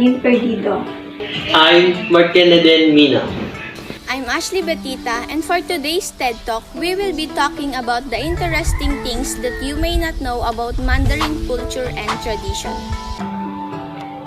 Mandarin Perdido. I'm Kennyden, Mina. I'm Betita, and for today's TED Talk, we will be talking about the interesting things that you may not know about Mandarin culture and tradition.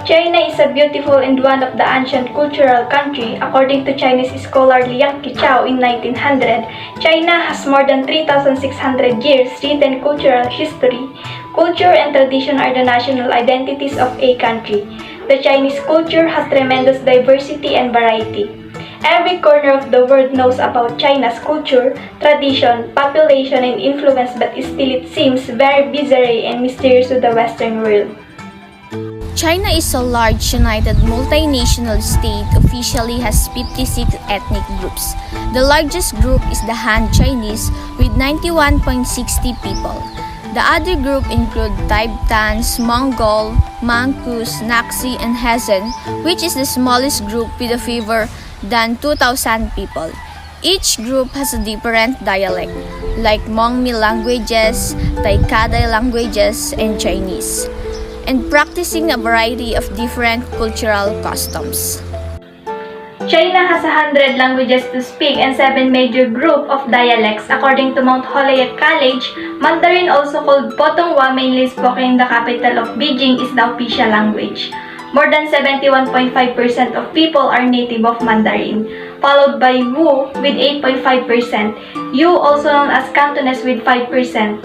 China is a beautiful and one of the ancient cultural country. According to Chinese scholar Liang Qichao in 1900, China has more than 3,600 years written cultural history. Culture and tradition are the national identities of a country. The Chinese culture has tremendous diversity and variety. Every corner of the world knows about China's culture, tradition, population, and influence, but still it seems very bizarre and mysterious to the Western world. China is a large, united, multinational state, officially has 56 ethnic groups. The largest group is the Han Chinese with 91.60 people. The other group include Tibetans, Mongol, Manchus, Naxi, and Hessen, which is the smallest group with a fewer than 2,000 people. Each group has a different dialect, like Hmong-Mi languages, Tai-Kadai languages, and Chinese, and practicing a variety of different cultural customs. China has 100 languages to speak and 7 major group of dialects. According to Mount Holyoke College, Mandarin, also called Putonghua, mainly spoken in the capital of Beijing, is the official language. More than 71.5% of people are native of Mandarin, followed by Wu with 8.5%, Yu, also known as Cantonese, with 5%,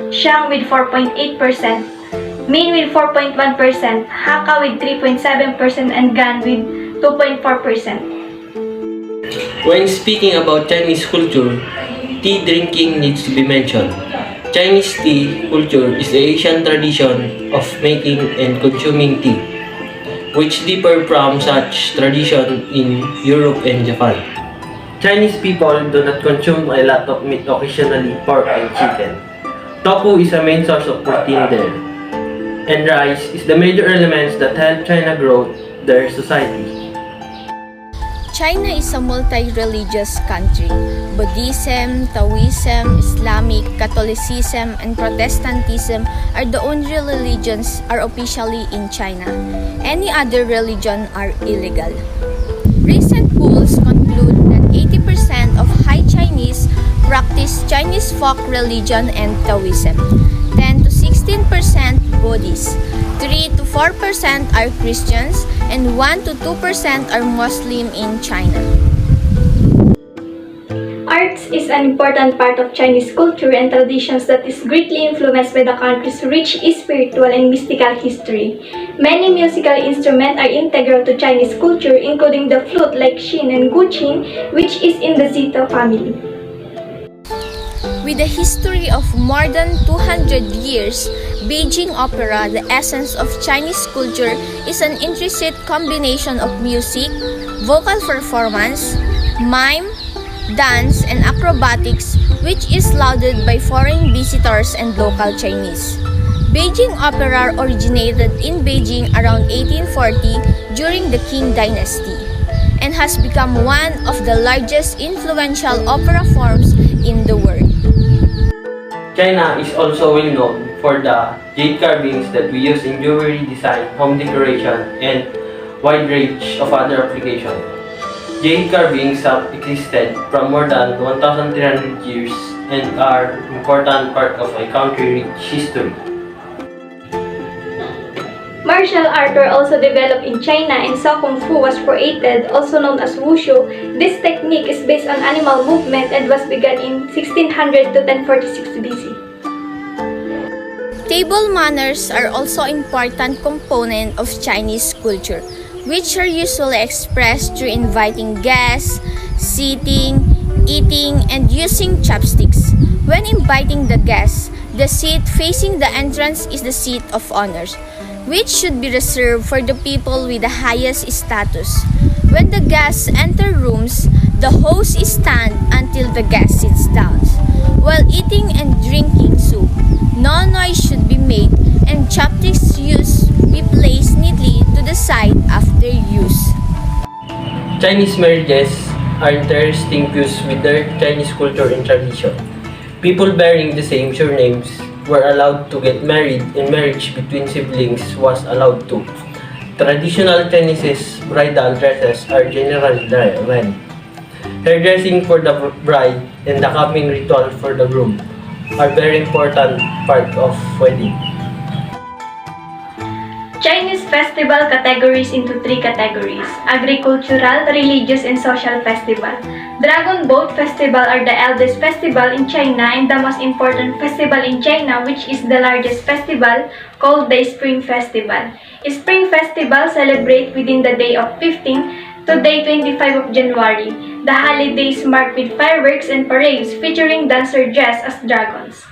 Xiang with 4.8%, Min with 4.1%, Hakka with 3.7%, and Gan with 2.4%. When speaking about Chinese culture, tea drinking needs to be mentioned. Chinese tea culture is the Asian tradition of making and consuming tea, which differ from such tradition in Europe and Japan. Chinese people do not consume a lot of meat, occasionally pork and chicken. Tofu is a main source of protein there, and rice is the major elements that help China grow their society. China is a multi-religious country. Buddhism, Taoism, Islamic, Catholicism, and Protestantism are the only religions are officially in China. Any other religion are illegal. Recent polls conclude that 80% of High Chinese practice Chinese folk religion and Taoism, 10 to 16% Buddhists, 3 to 4% are Christians, and 1 to 2% are Muslim in China. Arts is an important part of Chinese culture and traditions that is greatly influenced by the country's rich spiritual and mystical history. Many musical instruments are integral to Chinese culture, including the flute like Xin and Guqin, which is in the zither family. With a history of more than 200 years, Beijing opera, the essence of Chinese culture, is an intricate combination of music, vocal performance, mime, dance, and acrobatics, which is lauded by foreign visitors and local Chinese. Beijing opera originated in Beijing around 1840 during the Qing dynasty, and has become one of the largest influential opera forms in the world. China is also well known for the jade carvings that we use in jewelry design, home decoration, and wide range of other applications. Jade carvings have existed from more than 1,300 years and are an important part of a country's rich history. Martial arts were also developed in China, and so Kung Fu was created, also known as Wushu. This technique is based on animal movement and was begun in 1600 to 1046 BC. Table manners are also an important component of Chinese culture, which are usually expressed through inviting guests, sitting, eating, and using chopsticks. When inviting the guests, the seat facing the entrance is the seat of honors, which should be reserved for the people with the highest status. When the guests enter rooms, the host stands until the guest sits down. While eating and drinking soup, no noise should be made, and chopsticks used be placed neatly to the side after use. Chinese marriages are interesting views with their Chinese culture and tradition. People bearing the same surnames were allowed to get married, and marriage between siblings was allowed too. Traditional Chinese bridal dresses are generally red. Hairdressing for the bride and the coming ritual for the groom are very important part of wedding. Chinese festival categories into 3 categories: agricultural, religious, and social festival. Dragon Boat Festival are the eldest festival in China and the most important festival in China, which is the largest festival, called the Spring Festival. Spring Festival celebrate within the day of 15 to day 25 of January. The holiday is marked with fireworks and parades featuring dancers dressed as dragons.